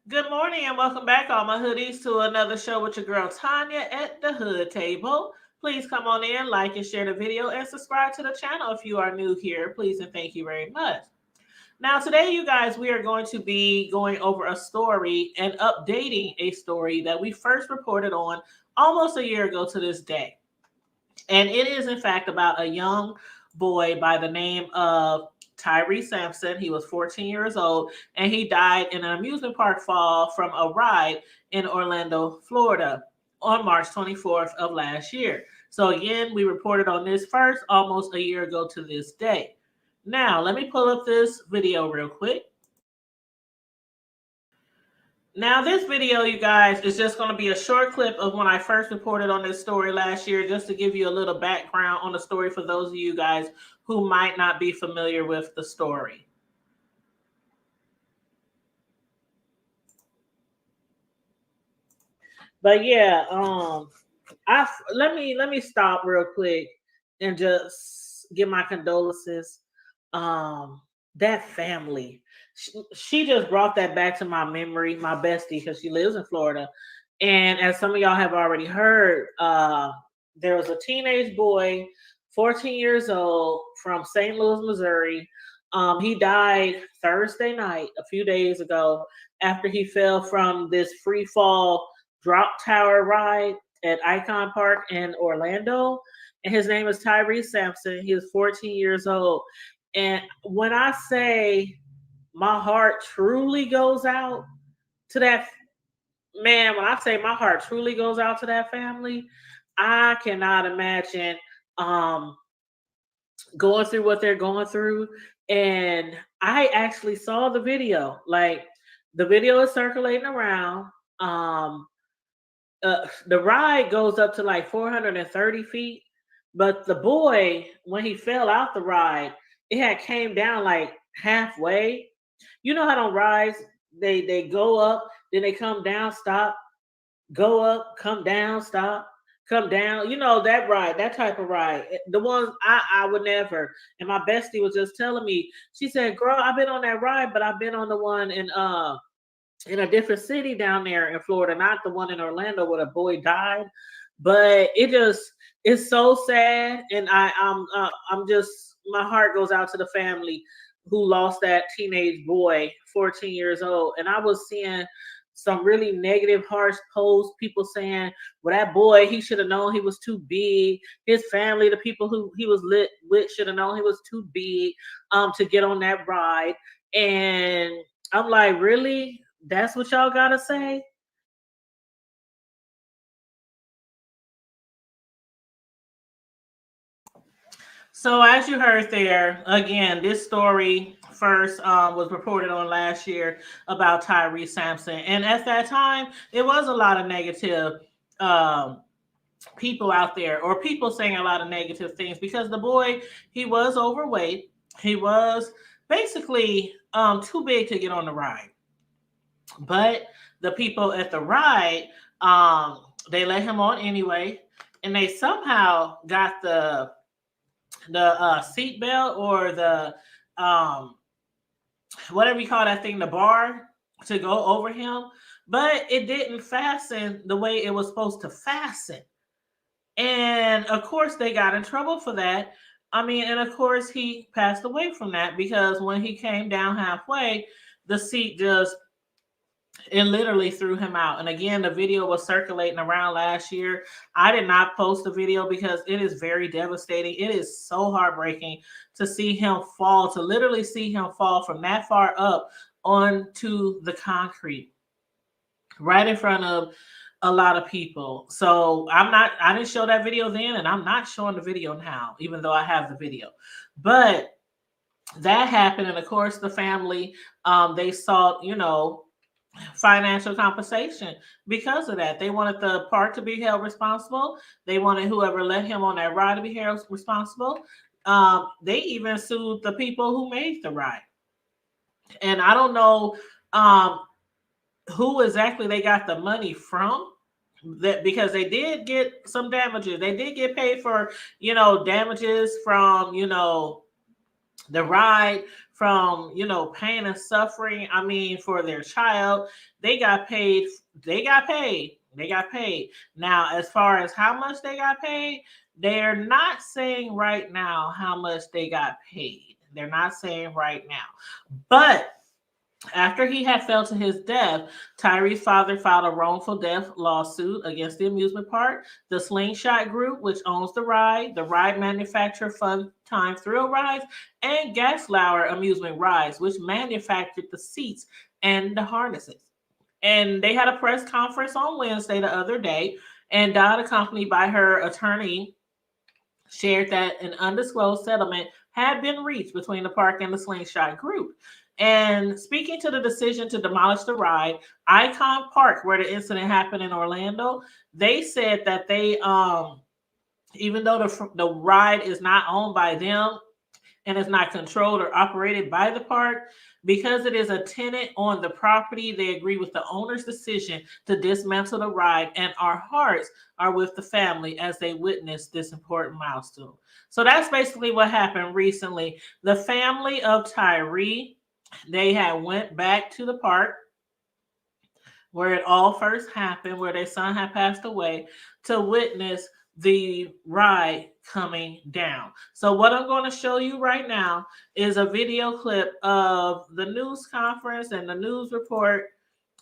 Good morning and welcome back, all my hoodies, to another show with your girl Tanya at the Hood Table. Please come on in, like and share the video, and subscribe to the channel if you are new here. Please and thank you very much. Now, today, you guys, we are going to be going over a story and updating a story that we first reported on almost a year ago to this day. And it is, in fact, about a young boy by the name of Tyre Sampson. He was 14 years old, and he died in an amusement park fall from a ride in Orlando, Florida on March 24th of last year. So again, we reported on this first almost a year ago to this day. Now, let me pull up this video real quick. Now, this video, you guys, is just going to be a short clip of when I first reported on this story last year, just to give you a little background on the story for those of you guys who might not be familiar with the story. But yeah, let me stop real quick and just give my condolences. That family, she just brought that back to my memory, my bestie, because she lives in Florida. And as some of y'all have already heard, there was a teenage boy, 14 years old, from St. Louis, Missouri. He died Thursday night, a few days ago, after he fell from this free fall drop tower ride at Icon Park in Orlando. And his name is Tyre Sampson. He is 14 years old. And when I say my heart truly goes out to that man, when I say my heart truly goes out to that family, I cannot imagine going through what they're going through. And I actually saw the video. Like, the video is circulating around. The ride goes up to like 430 feet, but the boy, when he fell out the ride, it had came down like halfway. You know how on rides they go up, then they come down, stop, go up, come down, stop, come down. You know that ride, that type of ride. The ones I would never. And my bestie was just telling me, she said, "Girl, I've been on that ride, but I've been on the one in a different city down there in Florida, not the one in Orlando where the boy died." But it just it's so sad, and I'm just, my heart goes out to the family who lost that teenage boy, 14 years old. And I was seeing some really negative, harsh posts, people saying, "Well, that boy, he should have known he was too big. His family, the people who he was lit with, should have known he was too big to get on that ride." And I'm like, really? That's what y'all gotta say? So, as you heard there, again, this story first was reported on last year about Tyre Sampson. And at that time, it was a lot of negative um, people out there, or people saying a lot of negative things, because the boy, he was overweight. He was basically too big to get on the ride. But the people at the ride, they let him on anyway. And they somehow got the seat belt, or the um whatever you call that thing, the bar, to go over him, but it didn't fasten the way it was supposed to fasten. And of course they got in trouble for that. I mean, and of course he passed away from that, because when he came down halfway, the seat just, it literally threw him out. And again, the video was circulating around last year. I did not post the video because it is very devastating. It is so heartbreaking to see him fall, to literally see him fall from that far up onto the concrete right in front of a lot of people. So I didn't show that video then, and I'm not showing the video now, even though I have the video. But that happened. And of course, the family, they sought, financial compensation because of that. They wanted the park to be held responsible. They wanted whoever let him on that ride to be held responsible. They even sued the people who made the ride. And I don't know who exactly they got the money from. That, because they did get some damages. They did get paid for, damages from, the ride from, pain and suffering, I mean, for their child. They got paid. They got paid. Now, as far as how much they got paid, they're not saying right now how much they got paid. They're not saying right now. But after he had fell to his death, Tyree's father filed a wrongful death lawsuit against the amusement park, the Slingshot Group, which owns the ride manufacturer Fun Time Thrill Rides, and Gaslauer Amusement Rides, which manufactured the seats and the harnesses. And they had a press conference on Wednesday, the other day, and Dot, accompanied by her attorney, shared that an undisclosed settlement had been reached between the park and the Slingshot Group. And speaking to the decision to demolish the ride, Icon Park, where the incident happened in Orlando, they said that even though the ride is not owned by them, and is not controlled or operated by the park, because it is a tenant on the property, they agree with the owner's decision to dismantle the ride, and our hearts are with the family as they witness this important milestone. So that's basically what happened recently. The family of Tyre, they had went back to the park where it all first happened, where their son had passed away, to witness the ride coming down. So what I'm going to show you right now is a video clip of the news conference and the news report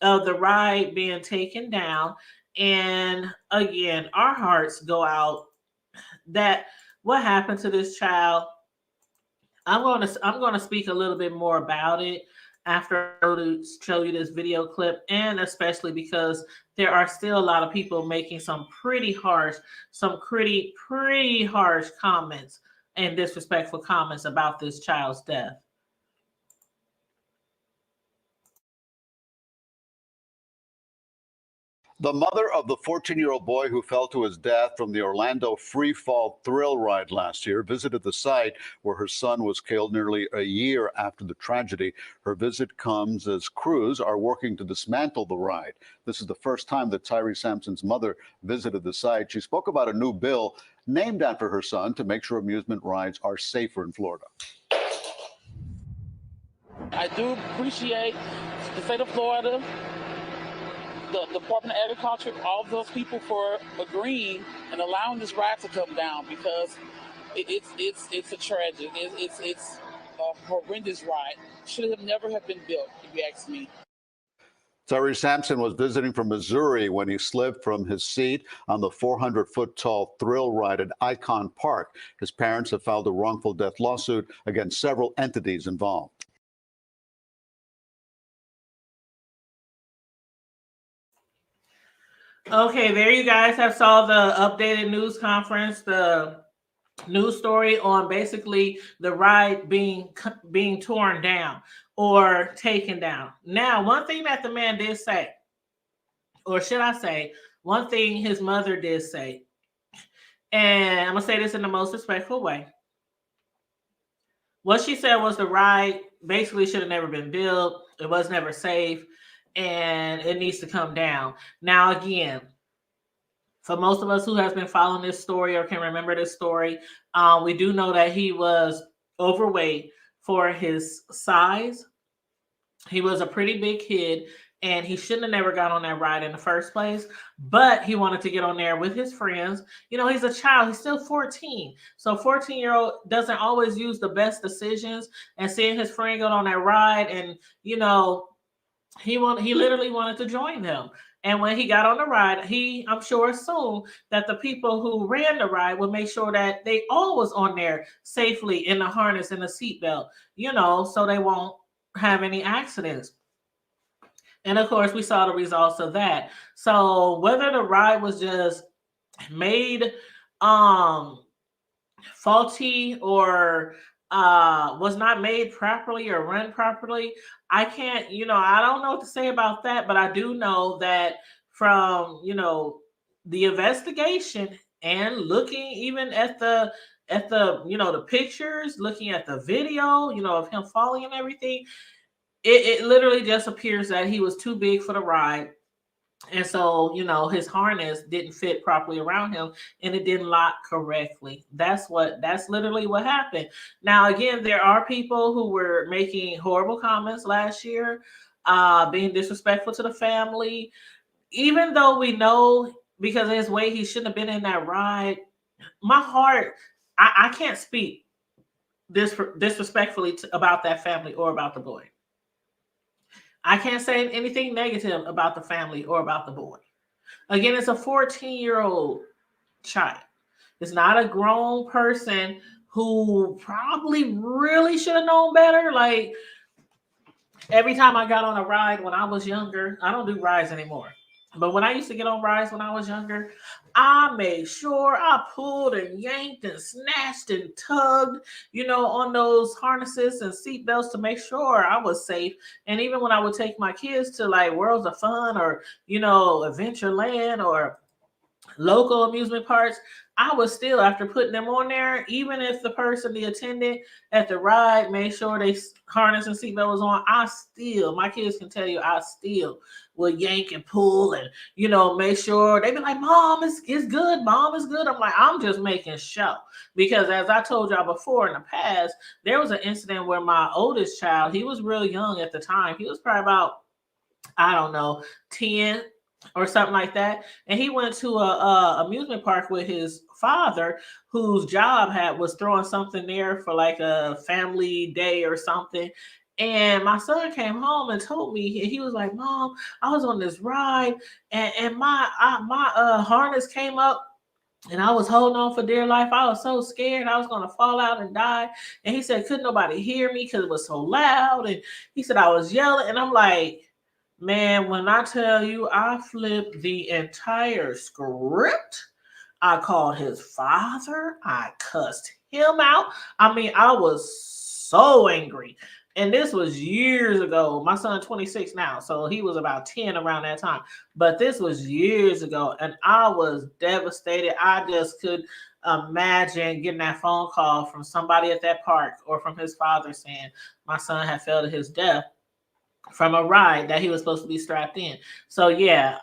of the ride being taken down. And again, our hearts go out that what happened to this child. I'm going to speak a little bit more about it after I show you this video clip, and especially because there are still a lot of people making some pretty harsh comments and disrespectful comments about this child's death. The mother of the 14-year-old boy who fell to his death from the Orlando free fall thrill ride last year visited the site where her son was killed nearly a year after the tragedy. Her visit comes as crews are working to dismantle the ride. This is the first time that Tyre Sampson's mother visited the site. She spoke about a new bill named after her son to make sure amusement rides are safer in Florida. I do appreciate the state of Florida, the Department of Agriculture, all of those people for agreeing and allowing this ride to come down, because it's a tragic, it's a horrendous ride. Should have never have been built, if you ask me. Tyre Sampson was visiting from Missouri when he slipped from his seat on the 400-foot tall thrill ride at Icon Park. His parents have filed a wrongful death lawsuit against several entities involved. Okay, there you guys have saw the updated news conference, the news story on basically the ride being torn down or taken down. Now, one thing that the man did say, or should I say, one thing his mother did say, and I'm gonna say this in the most respectful way. What she said was the ride basically should have never been built. It was never safe, and it needs to come down. Now, again, for most of us who has been following this story or can remember this story, we do know that he was overweight for his size. He was a pretty big kid, and he shouldn't have never got on that ride in the first place. But he wanted to get on there with his friends. He's a child. He's still 14. So 14-year-old doesn't always use the best decisions. And seeing his friend go on that ride, and he literally wanted to join them. And when he got on the ride, I'm sure, assumed that the people who ran the ride would make sure that they all was on there safely in the harness and the seatbelt, so they won't have any accidents. And of course, we saw the results of that. So whether the ride was just made faulty or was not made properly or run properly, I can't, I don't know what to say about that, but I do know that from, the investigation and looking even at the the pictures, looking at the video, of him falling and everything, it literally just appears that he was too big for the ride. And so, his harness didn't fit properly around him and it didn't lock correctly. That's literally what happened. Now, again, there are people who were making horrible comments last year, being disrespectful to the family, even though we know because of his weight, he shouldn't have been in that ride. My heart, I can't speak disrespectfully about that family or about the boy. I can't say anything negative about the family or about the boy. Again, it's a 14-year-old child. It's not a grown person who probably really should have known better. Like every time I got on a ride when I was younger, I don't do rides anymore. But when I used to get on rides when I was younger, I made sure I pulled and yanked and snatched and tugged, on those harnesses and seat belts to make sure I was safe. And even when I would take my kids to like Worlds of Fun or, Adventureland or local amusement parks, I was still, after putting them on there, even if the attendant at the ride made sure they harness and seatbelt was on, my kids can tell you, I still would yank and pull and, make sure. They be like, Mom, it's good. Mom, it's good. I'm like, I'm just making sure. Because as I told y'all before in the past, there was an incident where my oldest child, he was real young at the time. He was probably about, I don't know, 10 or something like that. And he went to a amusement park with his father, whose job was throwing something there for like a family day or something. And my son came home and told me, he was like, Mom, I was on this ride and my harness came up and I was holding on for dear life. I was so scared I was going to fall out and die. And he said, couldn't nobody hear me because it was so loud. And he said, I was yelling. And I'm like, man, when I tell you I flipped the entire script, I called his father, I cussed him out. I mean, I was so angry. And this was years ago. My son's 26 now, so he was about 10 around that time. But this was years ago, and I was devastated. I just could imagine getting that phone call from somebody at that park or from his father saying my son had fell to his death from a ride that he was supposed to be strapped in. So yeah,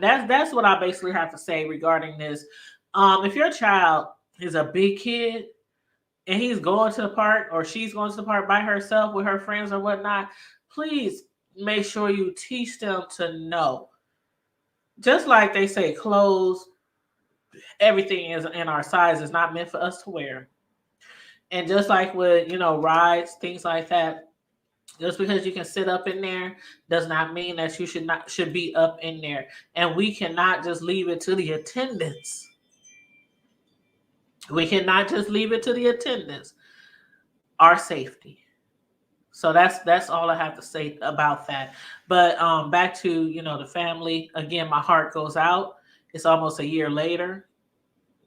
that's what I basically have to say regarding this. If your child is a big kid and he's going to the park or she's going to the park by herself with her friends or whatnot, please make sure you teach them to know. Just like they say, clothes, everything is in our size is not meant for us to wear. And just like with, rides, things like that, just because you can sit up in there does not mean that you should be up in there. And we cannot just leave it to the attendants. We cannot just leave it to the attendants. Our safety. So that's all I have to say about that. But back to the family. Again, my heart goes out. It's almost a year later.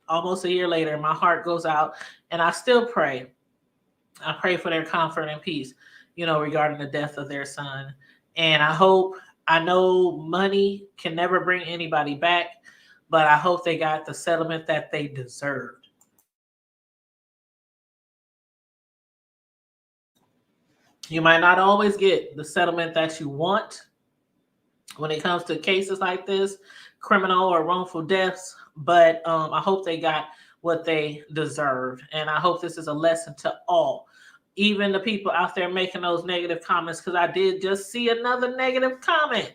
Almost a year later, my heart goes out, and I still pray. I pray for their comfort and peace, regarding the death of their son. And I know money can never bring anybody back, but I hope they got the settlement that they deserved. You might not always get the settlement that you want when it comes to cases like this, criminal or wrongful deaths, but I hope they got what they deserved. And I hope this is a lesson to all, even the people out there making those negative comments, because I did just see another negative comment.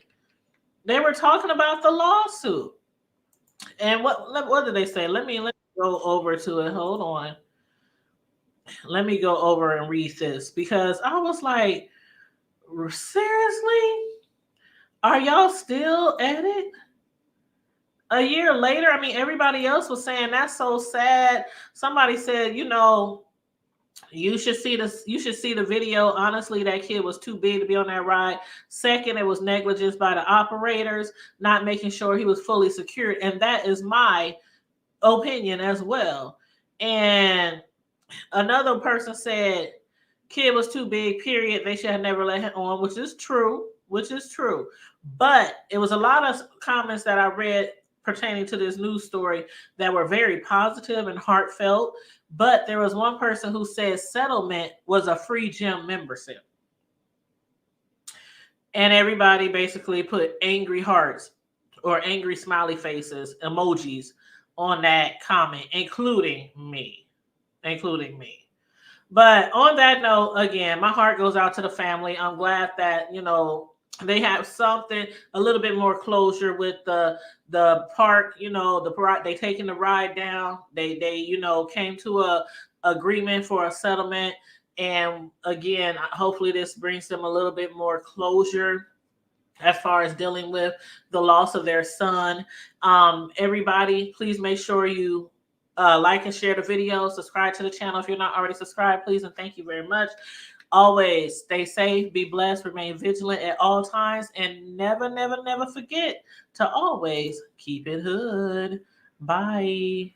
They were talking about the lawsuit. And what did they say? Let me go over to it. Hold on. Let me go over and read this, because I was like, seriously? Are y'all still at it? A year later, I mean, everybody else was saying that's so sad. Somebody said, you should see this. You should see the video. Honestly, that kid was too big to be on that ride. Second, it was negligence by the operators, not making sure he was fully secured. And that is my opinion as well. And another person said, kid was too big, period. They should have never let him on, which is true. But it was a lot of comments that I read pertaining to this news story that were very positive and heartfelt. But there was one person who said settlement was a free gym membership. And everybody basically put angry hearts or angry smiley faces, emojis on that comment, including me. Including me. But on that note, again, my heart goes out to the family. I'm glad that, they have something a little bit more closure with the park, they taking the ride down. They came to a agreement for a settlement. And again, hopefully this brings them a little bit more closure as far as dealing with the loss of their son. Everybody, please make sure you like and share the video. Subscribe to the channel if you're not already subscribed, please, and thank you very much. Always stay safe, be blessed, remain vigilant at all times, and never, never, never forget to always keep it hood. Bye.